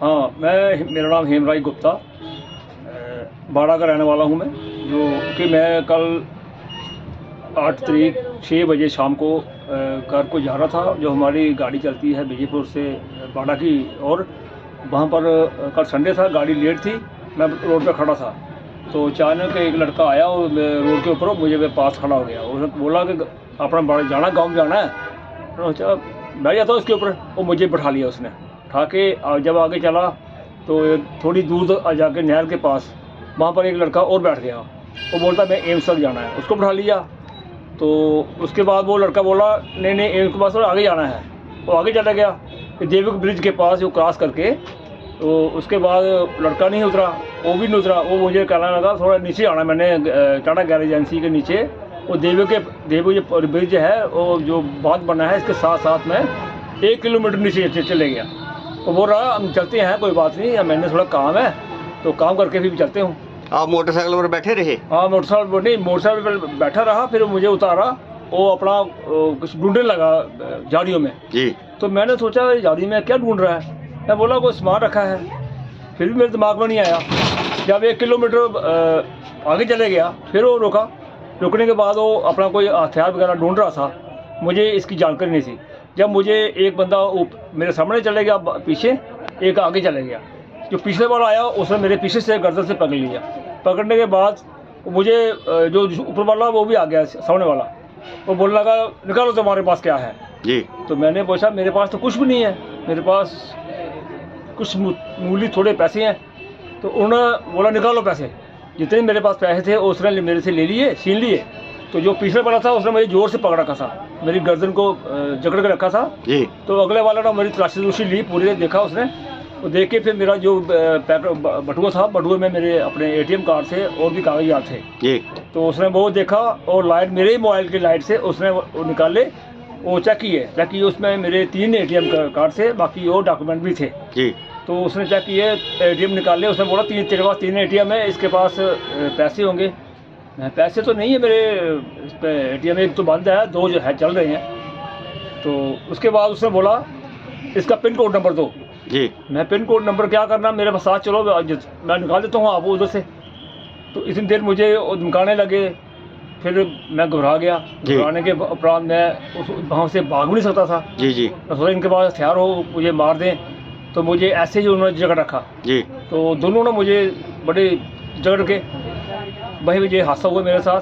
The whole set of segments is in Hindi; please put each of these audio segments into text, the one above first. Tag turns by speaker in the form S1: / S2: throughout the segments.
S1: हाँ, मेरा नाम हेमराज गुप्ता बाड़ा का रहने वाला हूँ मैं। जो कि मैं कल 8 तारीख 6 बजे शाम को घर को जा रहा था। जो हमारी गाड़ी चलती है विजयपुर से बाड़ा की, और वहाँ पर कल संडे था, गाड़ी लेट थी, मैं रोड पे खड़ा था। तो अचानक एक लड़का आया और रोड के ऊपर मुझे मेरे पास खड़ा हो गया। उसने बोला कि अपना बाड़ा जाना, गाँव में जाना है। तो अच्छा बैठ जाता हूँ उसके ऊपर। वो मुझे बैठा लिया उसने, उठा के जब आगे चला तो थोड़ी दूर जाके नहर के पास वहाँ पर एक लड़का और बैठ गया। वो बोलता मैं एम्स तक जाना है, उसको बैठा लिया। तो उसके बाद वो लड़का बोला नहीं नहीं एम्स के पास और आगे जाना है। वो आगे चला गया देवक ब्रिज के पास, वो क्रॉस करके। तो उसके बाद लड़का नहीं उतरा, वो भी नहीं उतरा। वो मुझे कहने लगा थोड़ा नीचे आना। मैंने टाटा गैरेज एजेंसी के नीचे वो देवक जो ब्रिज है, वो जो बांध बना है, इसके साथ साथ में 1 किलोमीटर नीचे चले गया। वो बोल रहा हम चलते हैं, कोई बात नहीं, मैंने थोड़ा काम है तो काम करके फिर चलते हूँ।
S2: आप मोटरसाइकिल पर बैठे रहे?
S1: हाँ, मोटरसाइकिल पर बैठा रहा। फिर मुझे उतारा, वो अपना कुछ ढूंढने लगा झाड़ियों में
S2: जी।
S1: तो मैंने सोचा झाड़ी में क्या ढूंढ रहा है। मैं बोला कोई सामान रखा है, फिर भी मेरे दिमाग में नहीं आया। जब 1 किलोमीटर आगे चले गया, फिर वो रुका। रुकने के बाद वो अपना कोई हथियार वगैरह ढूंढ रहा था, मुझे इसकी जानकारी नहीं थी। जब मुझे एक बंदा मेरे सामने चले गया पीछे, एक आगे चले गया। जो पिछले वाला आया उसने मेरे पीछे से गर्दन से पकड़ लिया। पकड़ने के बाद मुझे जो ऊपर वाला वो भी आ गया, सामने वाला। वो बोलने लगा निकालो तुम्हारे पास क्या है
S2: जी।
S1: तो मैंने पूछा मेरे पास तो कुछ भी नहीं है, मेरे पास कुछ मूली थोड़े पैसे हैं। तो उन्होंने बोला निकालो पैसे। जितने मेरे पास पैसे थे उसने मेरे से ले लिए, छीन लिए। तो जो पिछले वाला था उसने मुझे जोर से पकड़ रखा था, मेरी गर्दन को जकड़ के रखा था
S2: जी।
S1: तो अगले वाला ना मेरी तलाशी ली, पूरी देखा उसने। वो देख के फिर मेरा जो बटुआ था, बटुए में मेरे अपने ATM कार्ड थे और भी कागजात थे
S2: जी।
S1: तो उसने वो देखा और लाइट, मेरे ही मोबाइल की लाइट से उसने वो निकाले, वो चेक किए। उसमें मेरे 3 ATM कार्ड थे, बाकी और डॉक्यूमेंट भी थे
S2: जी।
S1: तो उसने चेक किए, ATM निकाले। उसने बोला तेरे पास 3 ATM है, इसके पास पैसे होंगे। पैसे तो नहीं है मेरे इस पर ATM, एक तो बंद है, 2 जो है चल रहे हैं। तो उसके बाद उसने बोला इसका पिन कोड नंबर दो
S2: जी।
S1: मैं पिन कोड नंबर क्या करना, मेरे पास साथ चलो, मैं निकाल देता हूँ आप उधर से। तो इतनी देर मुझे धमकाने लगे, फिर मैं घबरा गया। घबराने के उपरांत मैं वहाँ से भाग भी नहीं सकता था।
S2: जी जी।
S1: तो सोचा इनके पास हथियार हो, मुझे मार दें। तो मुझे ऐसे ही उन्होंने जकड़ रखा
S2: जी।
S1: तो दोनों ने मुझे बड़े जकड़ के, वही मुझे हादसा हुआ मेरे साथ।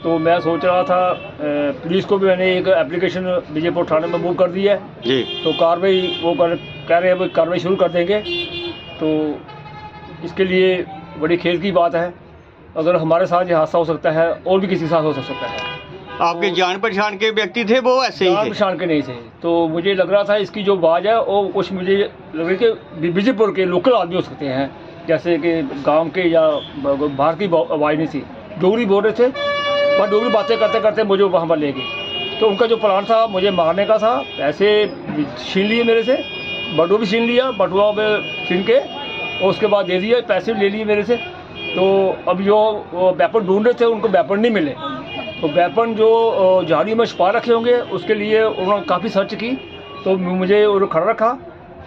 S1: तो मैं सोच रहा था पुलिस को भी मैंने एक एप्लीकेशन विजयपुर थाने में मूव कर दी है
S2: जी।
S1: तो कार्रवाई वो कह रहे हैं वो कार्रवाई शुरू कर देंगे। तो इसके लिए बड़ी खेद की बात है, अगर हमारे साथ ये हादसा हो सकता है और भी किसी के साथ हो सकता है।
S2: आपके
S1: तो
S2: जान पहचान के व्यक्ति थे वो ऐसे ही?
S1: जान पहचान के नहीं थे। तो मुझे लग रहा था इसकी जो आवाज़ है वो कुछ मुझे लग रही कि विजयपुर के लोकल आदमी हो सकते हैं, जैसे कि गांव के या बाहर की आवाज़ नहीं थी। डोगरी बोल रहे थे पर डोगरी बातें करते करते मुझे वहाँ पर ले गए। तो उनका जो प्लान था मुझे मारने का था। पैसे छीन लिए मेरे से, बटुआ भी छीन लिया, बटुआ में छीन के और उसके बाद दे दिया, पैसे ले लिए मेरे से। तो अब जो वेपन ढूंढ रहे थे उनको वेपन नहीं मिले। तो वेपन जो झाड़ी में छुपा रखे होंगे उसके लिए उन्होंने काफ़ी सर्च की। तो मुझे खड़ा रखा,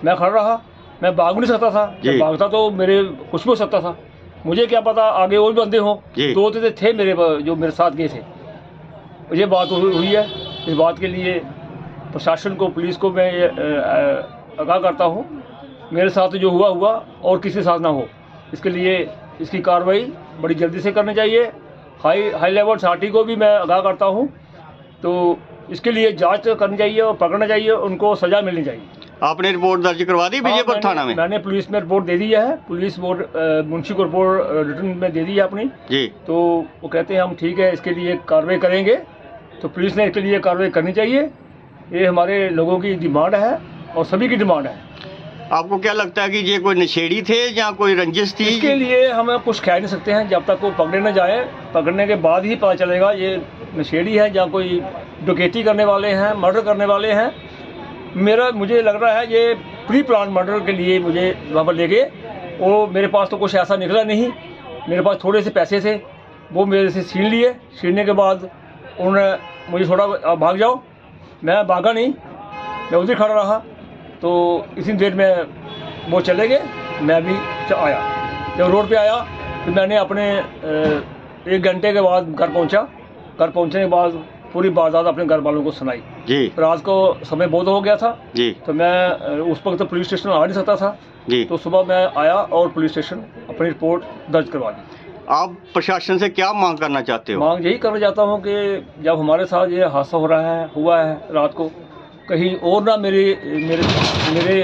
S1: मैं खड़ा रहा, मैं भाग नहीं सकता था। जब भागता तो मेरे कुछ भी हो सकता था, मुझे क्या पता आगे और भी बंदे हों। 2 थे मेरे जो मेरे साथ गए थे। ये बात हुई है। इस बात के लिए प्रशासन को, पुलिस को मैं आगाह करता हूँ, मेरे साथ जो हुआ और किसी के साथ ना हो। इसके लिए इसकी कार्रवाई बड़ी जल्दी से करनी चाहिए। हाई लेवल अथॉरिटी को भी मैं आगाह करता हूँ। तो इसके लिए जांच करनी चाहिए और पकड़ना चाहिए, उनको सज़ा मिलनी चाहिए।
S2: आपने रिपोर्ट दर्ज करवा दी विजयपुर थाना में?
S1: मैंने पुलिस में रिपोर्ट दे दी है। पुलिस मुंशी को रिपोर्ट रिटर्न में दे दी है अपनी
S2: जी।
S1: तो वो कहते हैं हम ठीक है इसके लिए कार्रवाई करेंगे। तो पुलिस ने इसके लिए कार्रवाई करनी चाहिए। ये हमारे लोगों की डिमांड है और सभी की डिमांड है।
S2: आपको क्या लगता है कि ये कोई नशेड़ी थे या कोई रंजिश थी?
S1: इसके लिए हम कुछ कह नहीं सकते हैं जब तक वो पकड़े न जाए। पकड़ने के बाद ही पता चलेगा ये नशेड़ी है या कोई डकैती करने वाले हैं, मर्डर करने वाले हैं। मुझे लग रहा है ये प्री प्लान मर्डर के लिए मुझे वहाँ पर ले गए। वो मेरे पास तो कुछ ऐसा निकला नहीं, मेरे पास थोड़े से पैसे थे, वो मेरे से छीन लिए। छीनने के बाद उन्होंने मुझे थोड़ा भाग जाओ, मैं भागा नहीं, मैं उधर खड़ा रहा। तो इसी देर में वो चले गए, मैं भी आया। जब रोड पे आया तो मैंने अपने 1 घंटे के बाद घर पहुंचा। घर पहुंचने के बाद पूरी वारदात अपने घर वालों को सुनाई
S2: जी
S1: रात को समय बहुत हो गया था
S2: जी
S1: तो मैं उस वक्त तो पुलिस स्टेशन आ नहीं सकता था
S2: जी।
S1: तो सुबह मैं आया और पुलिस स्टेशन अपनी रिपोर्ट दर्ज करवा दी।
S2: आप प्रशासन से क्या मांग करना चाहते हो?
S1: मांग यही करना चाहता हूँ कि जब हमारे साथ ये हादसा हो रहा है हुआ है रात को, कहीं और ना मेरे मेरे मेरे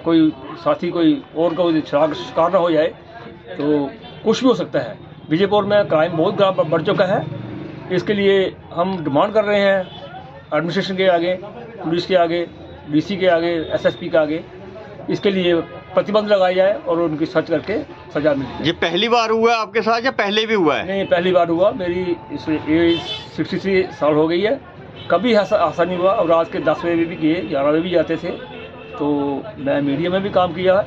S1: कोई साथी कोई और का शिकार ना हो जाए, तो कुछ भी हो सकता है। विजयपुर में क्राइम बहुत बढ़ चुका है, इसके लिए हम डिमांड कर रहे हैं एडमिनिस्ट्रेशन के आगे, पुलिस के आगे, डीसी के आगे, एसएसपी के आगे, इसके लिए प्रतिबंध लगाया जाए और उनकी सर्च करके सजा मिले।
S2: ये पहली बार हुआ है आपके साथ या पहले भी हुआ है?
S1: नहीं, पहली बार हुआ। मेरी इस एज 63 साल हो गई है, कभी ऐसा नहीं हुआ। और रात के 10 बजे भी गए, 11 बजे भी जाते थे, तो मैं मीडिया में भी काम किया है।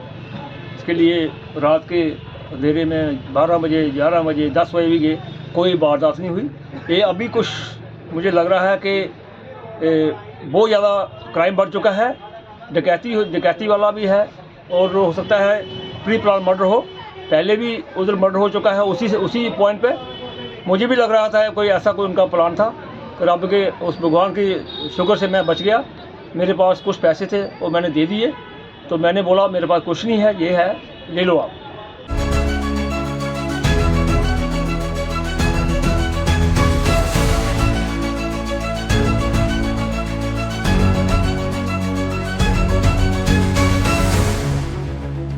S1: इसके लिए रात के अंधेरे में 12 बजे, 11 बजे, 10 बजे भी गए, कोई वारदात नहीं हुई। ये अभी कुछ मुझे लग रहा है कि बहुत ज़्यादा क्राइम बढ़ चुका है, डकैती वाला भी है, और हो सकता है प्री प्लान मर्डर हो। पहले भी उधर मर्डर हो चुका है उसी पॉइंट पे। मुझे भी लग रहा था कोई ऐसा कोई उनका प्लान था, तो रब के उस भगवान की शुक्र से मैं बच गया। मेरे पास कुछ पैसे थे वो मैंने दे दिए, तो मैंने बोला मेरे पास कुछ नहीं है, ये है, ले लो आप।